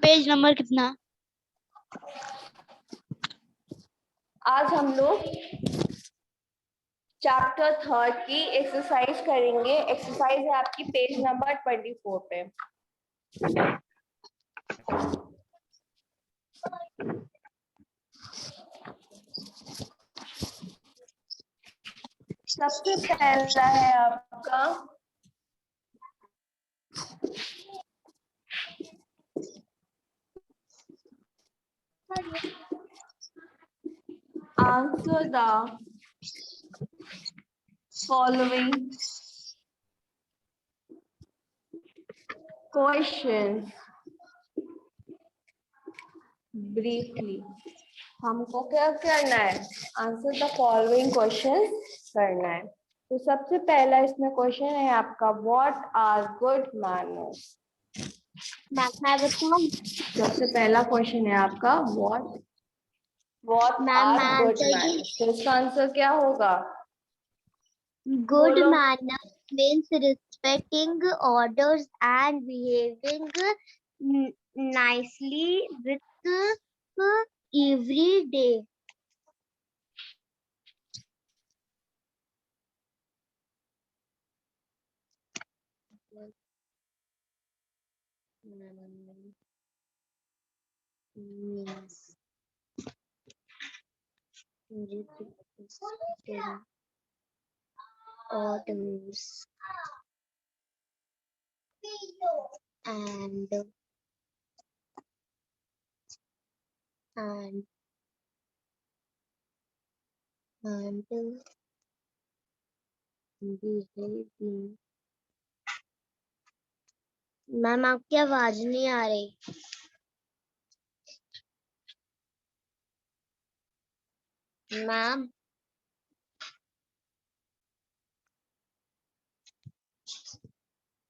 Page number कितना? आज हम लोग चैप्टर 3 की एक्सरसाइज करेंगे। एक्सरसाइज है आपकी पेज नंबर 24 पे। सबसे पहला है आपका answer the following questions briefly। हमको क्या करना है? आंसर द फॉलोइंग क्वेश्चन करना है। तो सबसे पहला इसमें क्वेश्चन है आपका व्हाट आर गुड मैनर्स। सबसे पहला क्वेश्चन है आपका व्हाट आर गुड मैनर्स। तो इसका आंसर क्या होगा? Good manners means respecting orders and behaving nicely with every day. Means respecting orders and behaving। Ma'am आपकी आवाज नहीं आ रही। मैम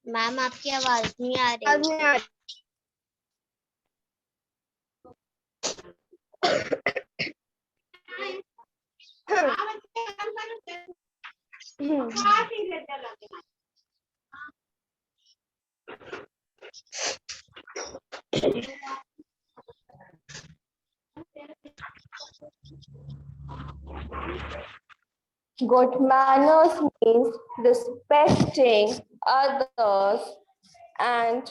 मैम आपकी आवाज नहीं आ रही। Good manners means respecting others and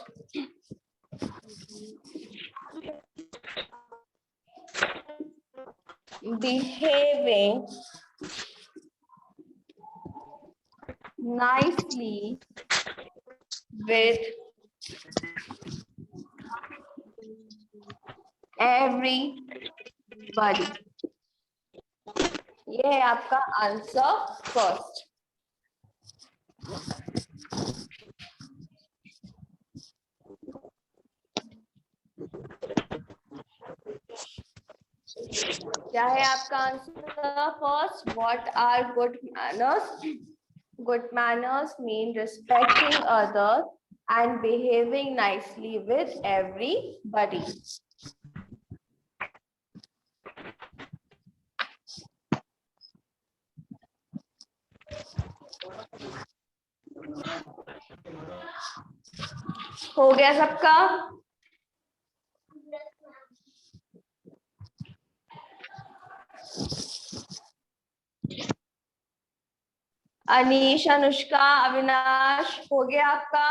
behaving nicely with everybody। ये है आपका आंसर फर्स्ट। क्या है आपका answer first? What are good manners? Good manners mean respecting others and behaving nicely with everybody। हो गया सबका? अनीश, अनुष्का, अविनाश, हो गया आपका?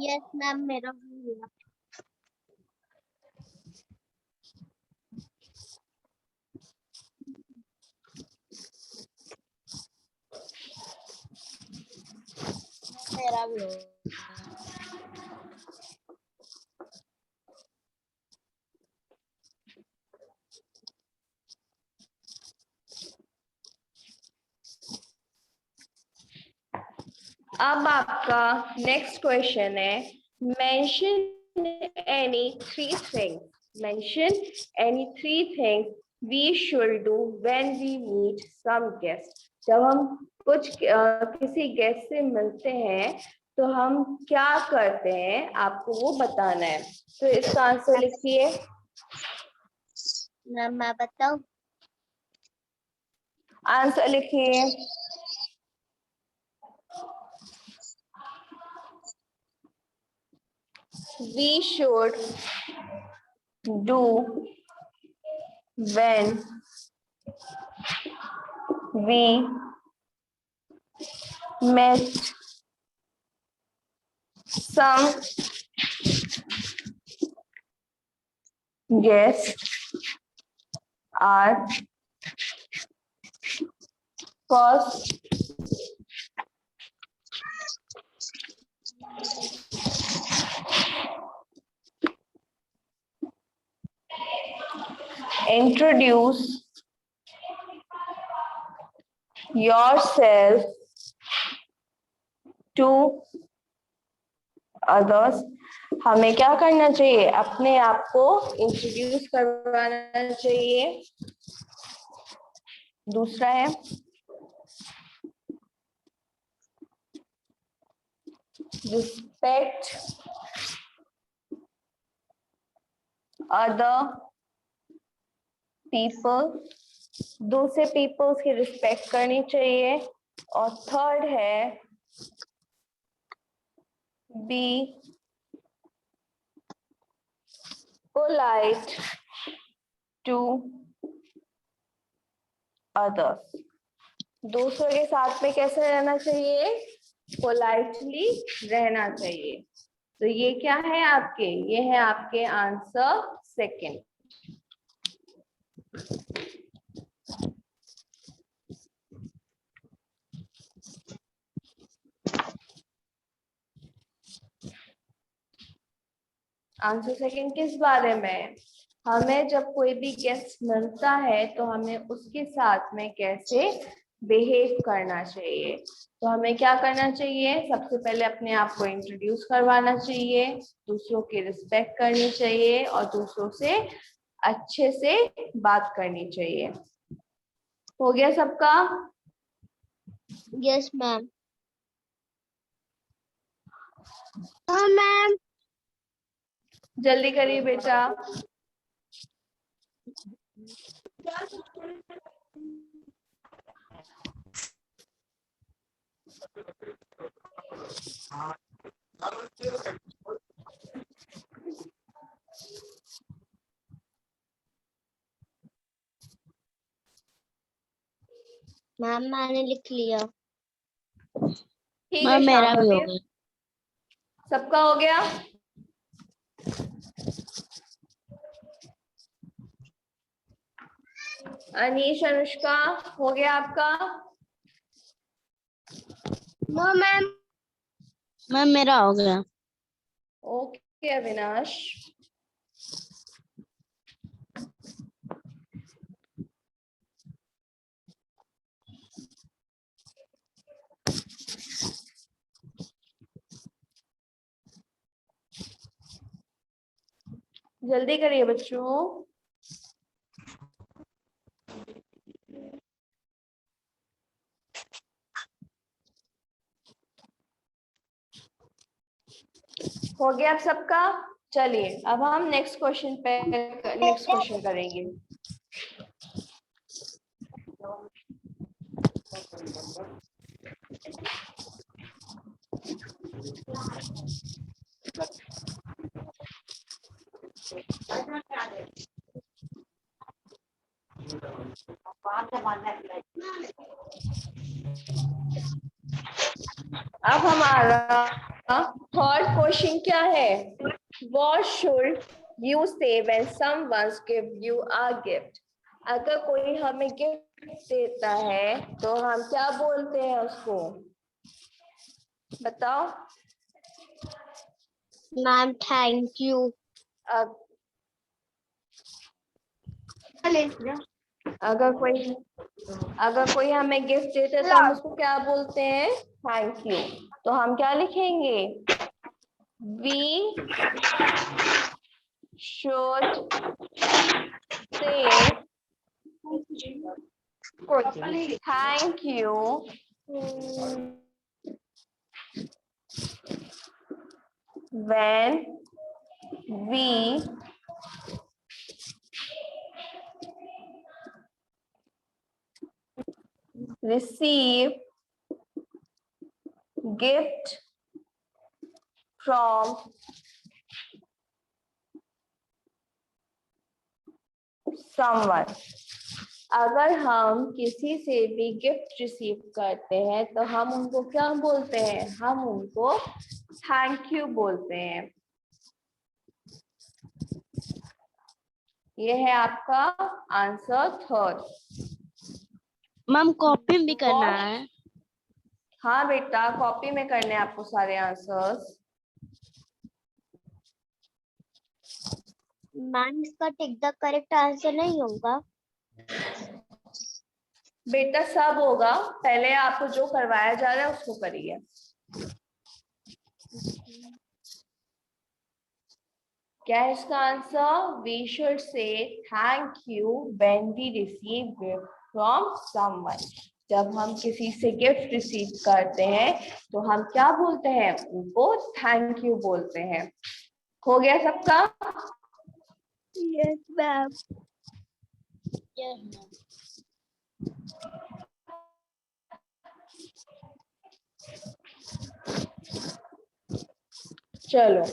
यस मैम मेरा हो गया। मेरा भी हो गया। अब आपका नेक्स्ट क्वेश्चन है mention any three things. Mention any three things we should do when we meet some guest. जब हम किसी गेस्ट से मिलते हैं तो हम क्या करते हैं, आपको वो बताना है। तो इसका आंसर लिखिए। मैम मैं बताऊं? आंसर लिखिए। we should do when we met some guests are first introduce yourself to others. हमें क्या करना चाहिए? अपने आप को इंट्रोड्यूस करवाना चाहिए। दूसरा है रिस्पेक्ट अदर पीपल, दूसरे पीपल्स की रिस्पेक्ट करनी चाहिए। और थर्ड है बी पोलाइट टू अदर्स। दूसरों के साथ में कैसे रहना चाहिए? पोलाइटली रहना चाहिए। तो ये क्या है आपके? ये है आपके आंसर सेकंड। आंसर सेकंड किस बारे में? हमें जब कोई भी गेस्ट मिलता है तो हमें उसके साथ में कैसे बिहेव करना चाहिए। तो हमें क्या करना चाहिए? सबसे पहले अपने आप को इंट्रोड्यूस करवाना चाहिए, दूसरों की रिस्पेक्ट करनी चाहिए और दूसरों से अच्छे से बात करनी चाहिए। हो गया सबका? Yes ma'am. हाँ मैम। जल्दी करिए बेटा। मैम मैंने लिख लिया। ठीक है मैम मेरा भी हो शाबाश। गया। सबका हो गया? अनीश, अनुष्का, हो गया आपका? No ma'am. मैम मेरा हो गया। ओके अविनाश। जल्दी करिए बच्चों। हो गया आप सबका? चलिए अब हम नेक्स्ट क्वेश्चन करेंगे। अब हमारा थर्ड क्वेश्चन क्या है? What should you say when someone gives you a gift? अगर कोई हमें गिफ्ट देता है तो हम क्या बोलते हैं उसको? बताओ। Ma'am thank you. अगर कोई हमें गिफ्ट देता है तो हम उसको क्या बोलते हैं? Thank you. तो हम क्या लिखेंगे? We should say thank you when we receive gift from someone. अगर हम किसी से भी गिफ्ट रिसीव करते हैं तो हम उनको क्या बोलते हैं? हम उनको थैंक यू बोलते हैं। ये है आपका आंसर थर्ड। मैम कॉपी भी करना है। हाँ बेटा, कॉपी में करने हैं आपको सारे आंसर्स। मैम इसका टिक द करेक्ट आंसर नहीं होगा। बेटा सब होगा, पहले आपको जो करवाया जा रहा है उसको करिए। क्या है इसका answer? We should say thank you when we receive gift from someone. जब हम किसी से गिफ्ट रिसीव करते हैं तो हम क्या बोलते हैं? उनको थैंक यू बोलते हैं। हो गया सबका? Yes ma'am. चलो,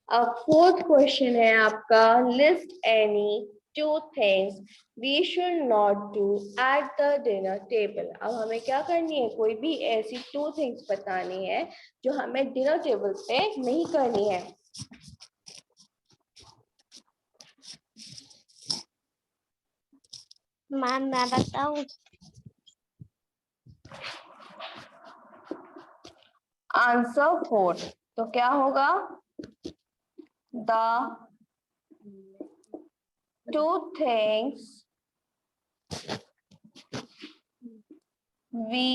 अब फोर्थ क्वेश्चन है आपका, list any two things we should not do at the dinner table. अब हमें क्या करनी है? कोई भी ऐसी टू थिंग्स बतानी है जो हमें डिनर टेबल पे नहीं करनी है। मैम मैं बताऊं? Answer four. तो क्या होगा? The two things we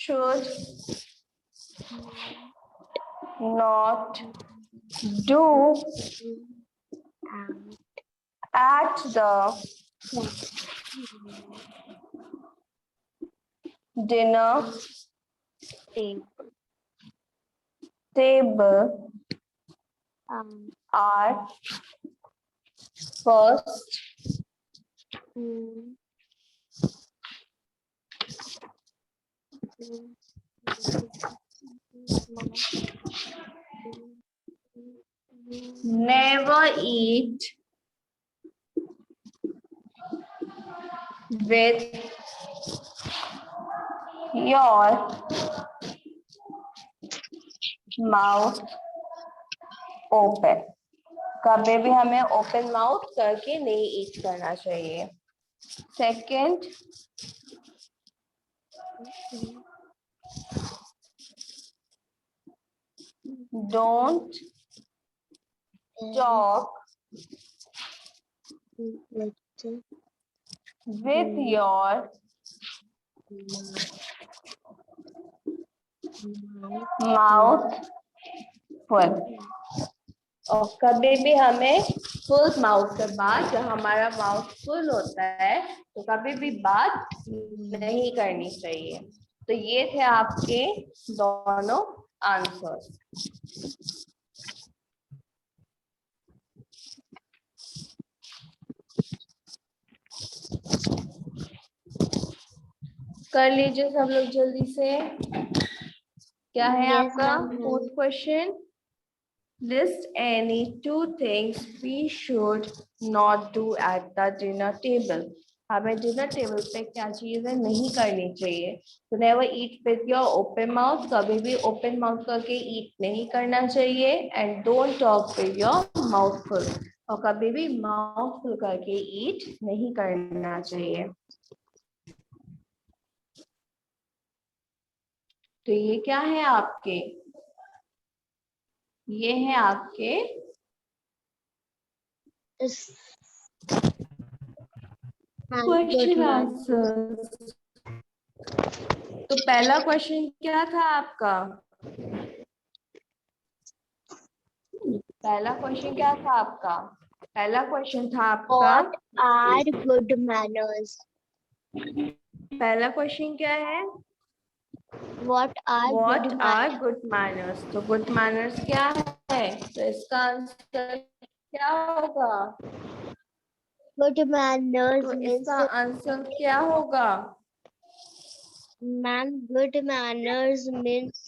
should not do at the dinner table are first, never eat with your mouth open। कभी भी हमें ओपन माउथ करके नहीं ईट करना चाहिए। Second, don't talk with your mouth full। और कभी भी हमें फुल माउथ के बाद, जब हमारा माउथ फुल होता है तो कभी भी बात नहीं करनी चाहिए। तो ये थे आपके दोनों आंसर्स। कर लीजिए सब लोग जल्दी से। क्या है आपका fourth question? List any two things we should not do at the dinner table। हमें डिनर टेबल पे क्या चीजें नहीं करनी चाहिए? तो never eat with your open mouth, कभी भी ओपन माउथ करके ईट नहीं करना चाहिए। And don't talk with your mouth full, और कभी भी माउथ फुल करके ईट नहीं करना चाहिए। तो ये क्या है आपके? ये है आपके क्वेश्चन आंसर। तो पहला क्वेश्चन क्या था आपका? पहला क्वेश्चन क्या था आपका? पहला क्वेश्चन था आपका What are good manners? पहला क्वेश्चन क्या है? What are What good are manners? good manners? तो good manners क्या है? तो इसका आंसर क्या होगा? Good manners तो means, इसका आंसर क्या होगा? man, good manners means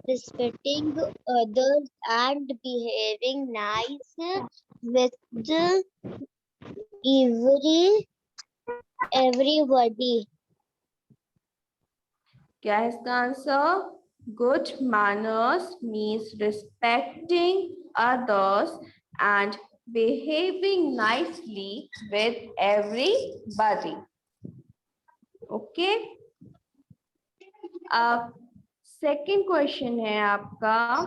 respecting others and behaving nice with everybody. क्या है इसका answer? Good manners means respecting others and behaving nicely with everybody. Okay. अब सेकंड क्वेश्चन है आपका,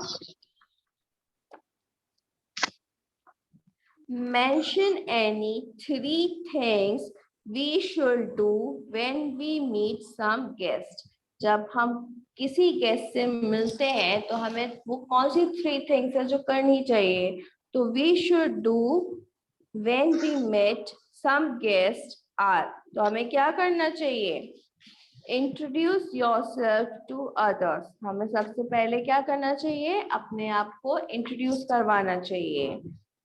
mention any 3 things we should do when we meet some guest. जब हम किसी guest से मिलते हैं तो हमें वो कौन सी 3 थिंग्स है जो करनी चाहिए? तो we should do when we meet some guest are, तो हमें क्या करना चाहिए? इंट्रोड्यूस योरसेल्फ टू अदर्स, हमें सबसे पहले क्या करना चाहिए? अपने आप को इंट्रोड्यूस करवाना चाहिए।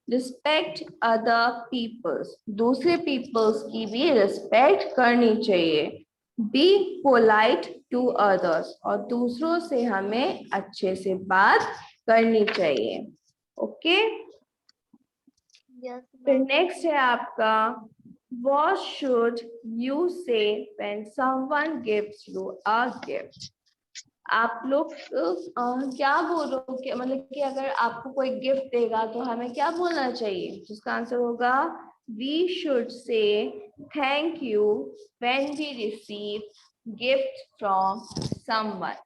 रिस्पेक्ट अदर पीपल्स, दूसरे पीपल्स की भी रिस्पेक्ट करनी चाहिए। बी पोलाइट टू अदर्स, और दूसरों से हमें अच्छे से बात करनी चाहिए। ओके। फिर नेक्स्ट है आपका, what should you say when someone gives you a gift? आप लोग क्या बोल रहे हो कि मतलब कि अगर आपको कोई गिफ्ट देगा तो हमें क्या बोलना चाहिए? उसका आंसर होगा we should say thank you when we receive gift from someone.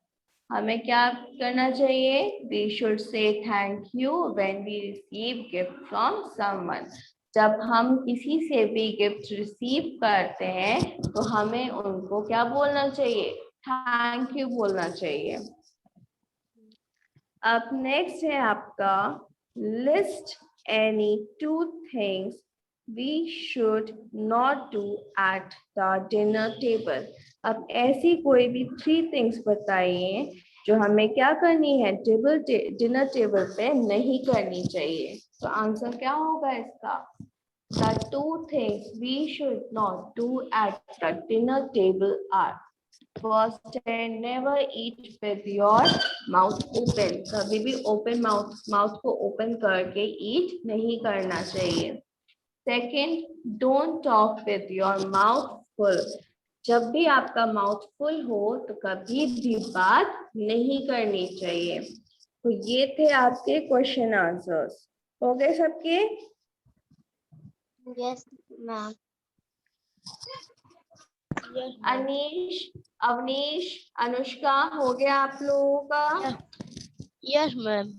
हमें क्या करना चाहिए? We should say thank you when we receive gift from someone. जब हम किसी से भी गिफ्ट रिसीव करते हैं तो हमें उनको क्या बोलना चाहिए? थैंक यू बोलना चाहिए। अब नेक्स्ट है आपका, list any 2 things we should not do at the dinner table. अब ऐसी कोई भी 3 थिंग्स बताइए जो हमें क्या करनी है डिनर टेबल पे नहीं करनी चाहिए। तो आंसर क्या होगा इसका? The 2 things we should not do at the dinner table are, first है never eat with your mouth open, कभी भी ओपन माउथ को ओपन करके ईट नहीं करना चाहिए। Second, don't talk with your mouth full, जब भी आपका माउथ फुल हो तो कभी भी बात नहीं करनी चाहिए। तो ये थे आपके क्वेश्चन आंसर्स। हो गए सबके? Yes ma'am. अनीश, अवनीश, अनुष्का, हो गया आप लोगों का? Yes ma'am.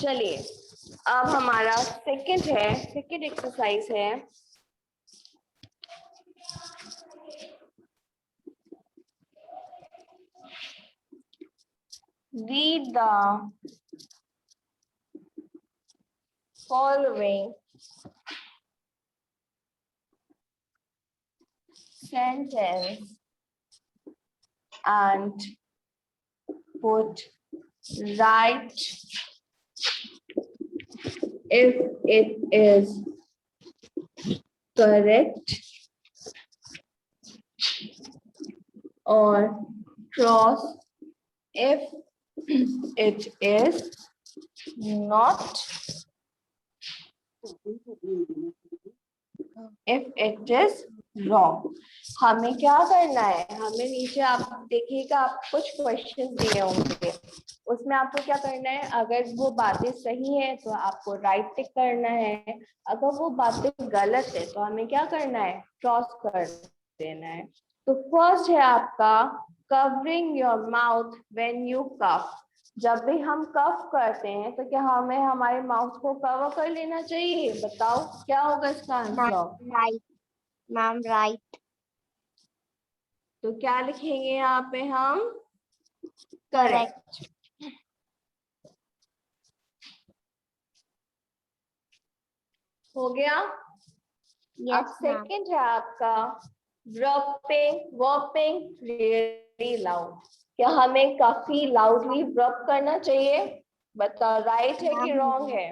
चलिए, अब हमारा सेकंड एक्सरसाइज है, read the following sentence and put right if it is correct or cross if it is not, if it is wrong। हमें क्या करना है? हमें नीचे आप देखिएगा, आप कुछ क्वेश्चन दिए होंगे, उसमें आपको क्या करना है? अगर वो बातें सही है तो आपको राइट टिक करना है, अगर वो बातें गलत है तो हमें क्या करना है? क्रॉस कर देना है। तो फर्स्ट है आपका, covering your mouth when you cough, जब भी हम कफ करते हैं तो क्या हमें हमारे माउथ को कवर कर लेना चाहिए? बताओ क्या होगा इसका आंसर? Right ma'am, right. तो क्या लिखेंगे यहाँ पे हम? करेक्ट। हो गया। अब Yes, ma'am. सेकंड है आपका वर्पिंग रियली लाउड। क्या हमें काफी लाउडली वर्प करना चाहिए? बताओ राइट है कि रॉन्ग है?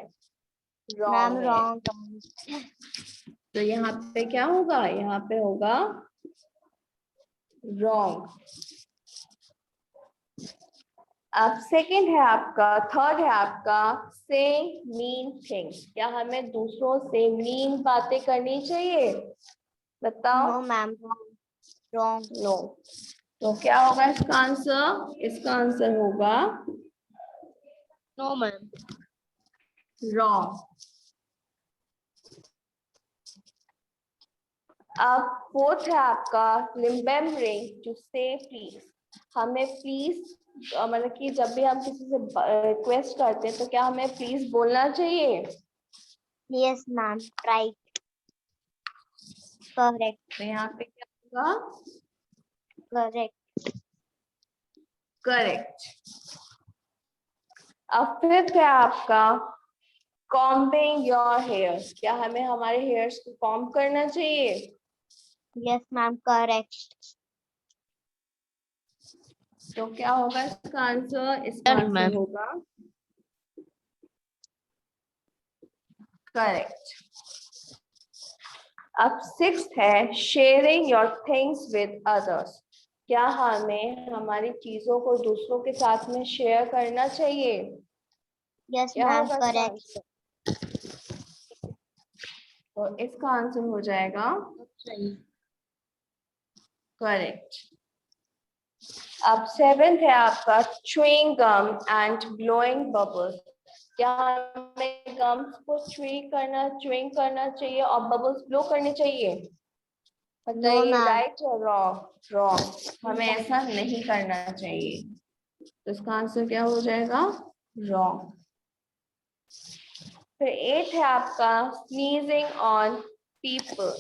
Ma'am, रॉन्ग है। wrong. तो यहाँ पे क्या होगा? यहाँ पे होगा रॉन्ग। अब सेकंड है आपका, थर्ड है आपका से मीन थिंग्स। क्या हमें दूसरों से मीन बातें करनी चाहिए? बताओ। No, ma'am. Wrong. नो। तो क्या होगा इसका आंसर? इसका आंसर होगा No, ma'am. रॉन्ग। अब फोर्थ है आपका रिमेम्बरिंग टू से प्लीज। हमें प्लीज मतलब कि जब भी हम किसी से रिक्वेस्ट करते हैं तो क्या हमें प्लीज बोलना चाहिए? Yes, ma'am. Right. Correct. तो यहाँ पे क्या होगा? Correct. करेक्ट। अब फिफ्थ है आपका कॉम्बिंग योर हेयर। क्या हमें हमारे हेयर्स को कॉम्ब करना चाहिए? Yes, ma'am. Correct. तो क्या होगा इसका आंसर? इसका Yes, आंसर ma'am. होगा करेक्ट। अब सिक्स्थ है sharing your things with others. क्या हमें हमारी चीजों को दूसरों के साथ में शेयर करना चाहिए? Yes, क्या ma'am. होगा इसका Correct. आंसर? तो इसका आंसर हो जाएगा करेक्ट। अब सेवेंथ है आपका chewing gum and blowing bubbles. क्या हमें गम्स को च्यूइंग करना चाहिए और बबल्स ब्लो करने चाहिए? No, बताइए ma'am. राइट या रॉन्ग? रॉन्ग। हमें ऐसा नहीं करना चाहिए। तो इसका आंसर क्या हो जाएगा? रॉन्ग। फिर एट है आपका स्नीजिंग ऑन पीपल।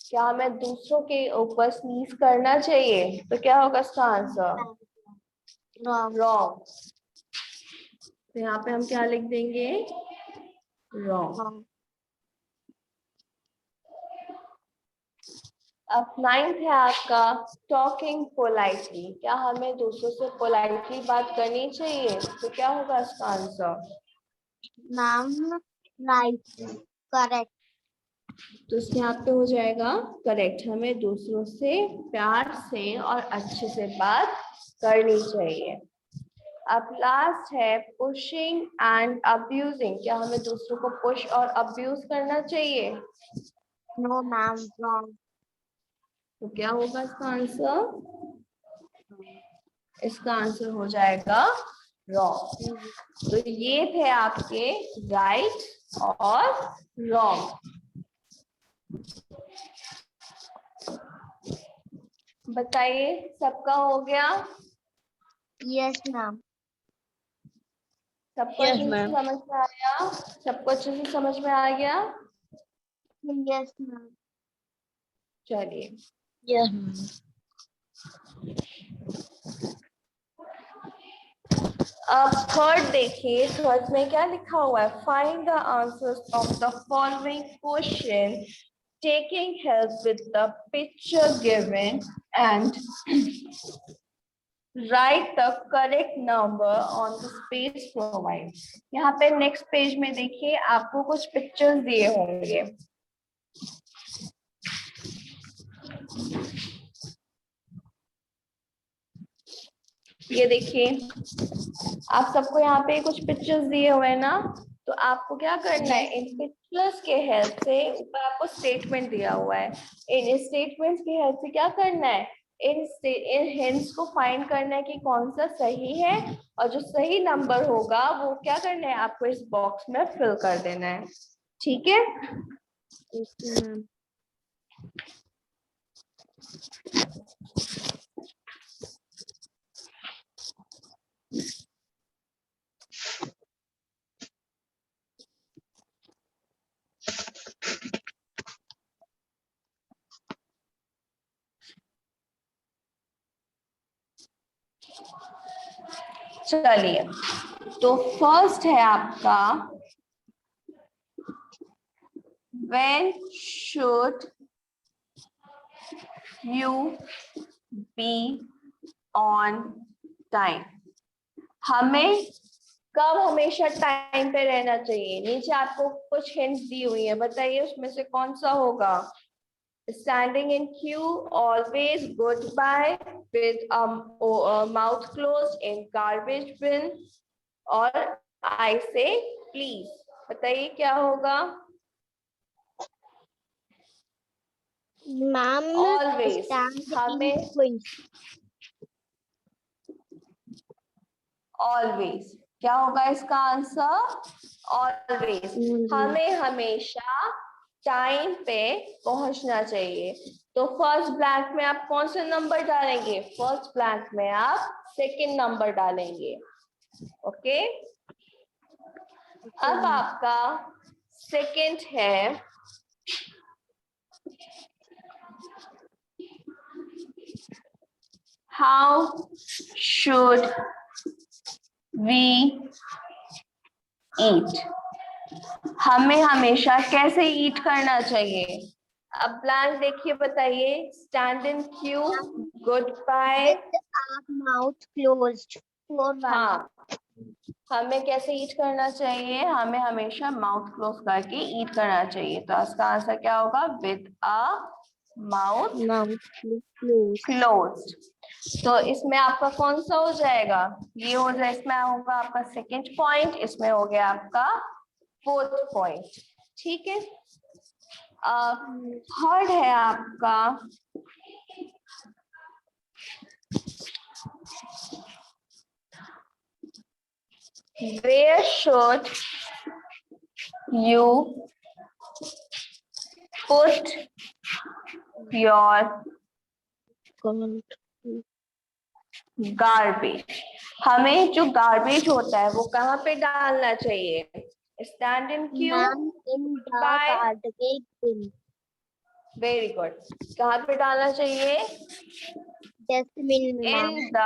क्या हमें दूसरों के ऊपर स्नीज करना चाहिए? तो क्या होगा इसका आंसर? Wrong. रॉन्ग। तो यहाँ पे हम क्या लिख देंगे? रॉन्ग। Wrong. अब नाइन्थ है आपका टॉकिंग पोलाइटली। क्या हमें दूसरों से पोलाइटली बात करनी चाहिए? तो क्या होगा इसका आंसर? Ma'am. Right. Correct. तो इसके यहाँ पे हो जाएगा करेक्ट। हमें दूसरों से प्यार से और अच्छे से बात करनी चाहिए। अब लास्ट है पुशिंग एंड अब्यूजिंग। क्या हमें दूसरों को पुश और अब्यूज करना चाहिए? No, ma'am. Wrong. तो क्या होगा इसका आंसर? इसका आंसर हो जाएगा रॉन्ग। तो ये थे आपके राइट और रॉन्ग। बताइए सबका हो गया? Yes, ma'am. सबको Yes, अच्छे से ma'am. समझ में आया? सबको अच्छे से समझ में आ गया? Yes, ma'am. चलिए Yes, ma'am. अब थर्ड देखिए। थर्ड में क्या लिखा हुआ है? Find the answers of the following question taking help with the picture given and write the correct number on the space provided। यहाँ पे नेक्स्ट पेज में देखिए आपको कुछ पिक्चर्स दिए होंगे। ये देखिए आप सबको यहाँ पे कुछ पिक्चर्स दिए हुए हैं ना, तो आपको क्या करना है? इन पिक्चर्स के हेल्प से, ऊपर आपको स्टेटमेंट दिया हुआ है, इन स्टेटमेंट्स के हेल्प से क्या करना है? इन हिंट्स को फाइंड करना है कि कौन सा सही है, और जो सही नंबर होगा वो क्या करना है? आपको इस बॉक्स में फिल कर देना है। ठीक है? Okay, ma'am. चलिए तो फर्स्ट है आपका when should you be on time? हमें कब हमेशा टाइम पे रहना चाहिए? नीचे आपको कुछ हिंट्स दी हुई है, बताइए उसमें से कौन सा होगा? Standing in queue, always, goodbye, with mouth closed, in garbage bin, और I say please. बताइए क्या होगा? Ma'am Always. stand हमें in queue. always क्या होगा इसका आंसर? Always. हमें हमेशा टाइम पे पहुंचना चाहिए। तो फर्स्ट ब्लैंक में आप कौन सा नंबर डालेंगे? फर्स्ट ब्लैंक में आप सेकंड नंबर डालेंगे। ओके, अब आपका सेकंड है हाउ शुड वी ईट? हमें हमेशा कैसे ईट करना चाहिए? अब ब्लैंक देखिए, बताइए। Stand in queue, good bye, mouth closed. हाँ, हमें कैसे ईट करना चाहिए? हमें हमेशा माउथ क्लोज करके ईट करना चाहिए। तो इसका आंसर क्या होगा? With a mouth closed. तो इसमें आपका कौन सा हो जाएगा? ये हो जाए, इसमें होगा आपका सेकंड पॉइंट, इसमें हो गया आपका फोर्थ पॉइंट। ठीक है, थर्ड है आपका where should you put your garbage? हमें जो गार्बेज होता है वो कहाँ पे डालना चाहिए? Stand in queue, by, garbage bin. Very good. कहाँ पे डालना चाहिए? डस्टबिन में। In the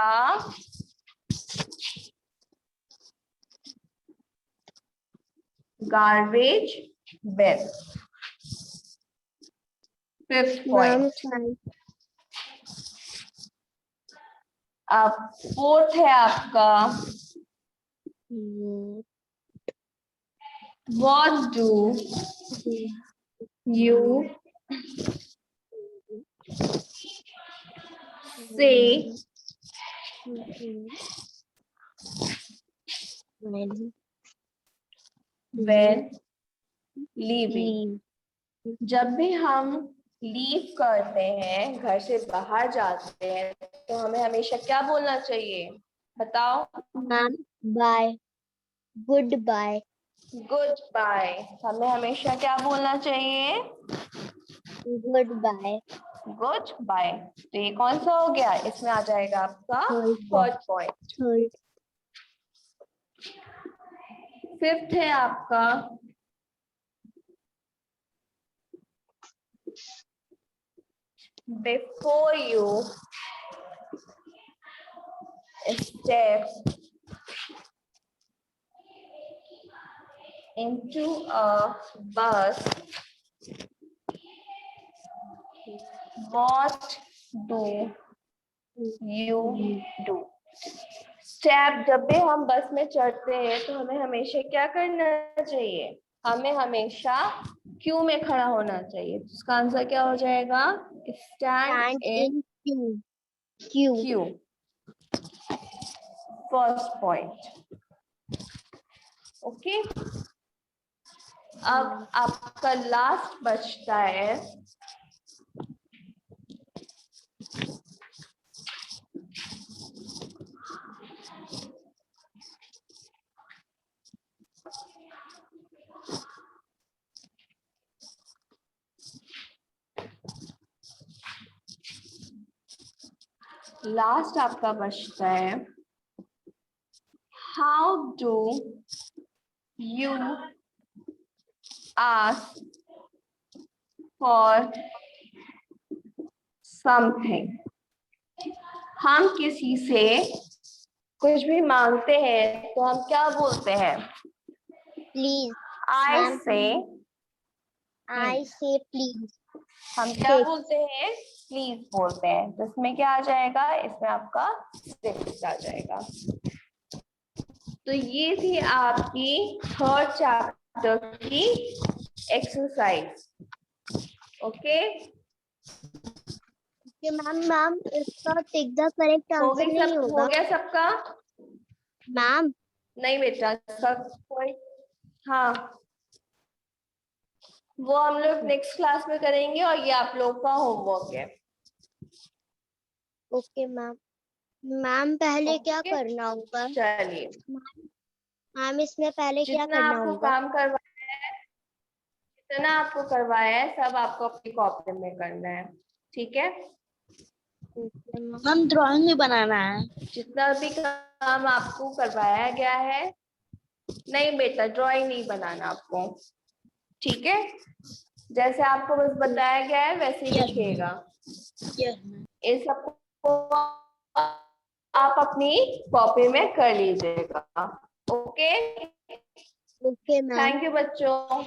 garbage bin. Fifth point. अब फोर्थ है आपका what do you say when leaving? जब भी हम लीव करते हैं, घर से बाहर जाते हैं, तो हमें हमेशा क्या बोलना चाहिए? बताओ। Ma'am bye, good bye. Good bye. हमें हमेशा क्या बोलना चाहिए? Good bye. Good bye. तो ये कौन सा हो गया? इसमें आ जाएगा आपका थर्ड पॉइंट। फिफ्थ है आपका before you step into a bus, what do you do? Step, जब भी हम बस में चढ़ते हैं तो हमें हमेशा क्या करना चाहिए? हमें हमेशा क्यू में खड़ा होना चाहिए। इसका आंसर क्या हो जाएगा? Stand in Q. First point. Okay, अब आपका लास्ट बचता है how do you ask for something? हम किसी से कुछ भी मांगते हैं तो हम क्या बोलते हैं? Please. I say I say please. हम क्या Six. बोलते हैं? प्लीज बोलते हैं। तो इसमें क्या आ जाएगा? इसमें आपका 6 आ जाएगा। तो ये थी आपकी थर्ड चैप्टर की एक्सरसाइज। ओके, मैम इसका टिक द करेक्ट हो आंसर गई नहीं सब? हो होगा गया सबका? मैम। नहीं बेटा, सब कोई, हाँ, वो हम लोग नेक्स्ट क्लास में करेंगे और ये आप लोगों का होमवर्क है। Okay ma'am. मैम पहले क्या ओके, करना होगा? चलिए, मैम इसमें पहले क्या जितना करना आपको होगा? काम करवाया है, जितना आपको करवाया है सब आपको अपनी कॉपी में करना है। ठीक है, मैम ड्राइंग भी बनाना है। जितना भी काम आपको करवाया गया है, नहीं बेटा ड्राइंग नहीं बनाना आपको। ठीक है, जैसे आपको बस बताया गया है वैसे ही लिखिएगा। ये सबको आप अपनी कॉपी में कर लीजिएगा। Okay, okay ma'am. Thank you बच्चों।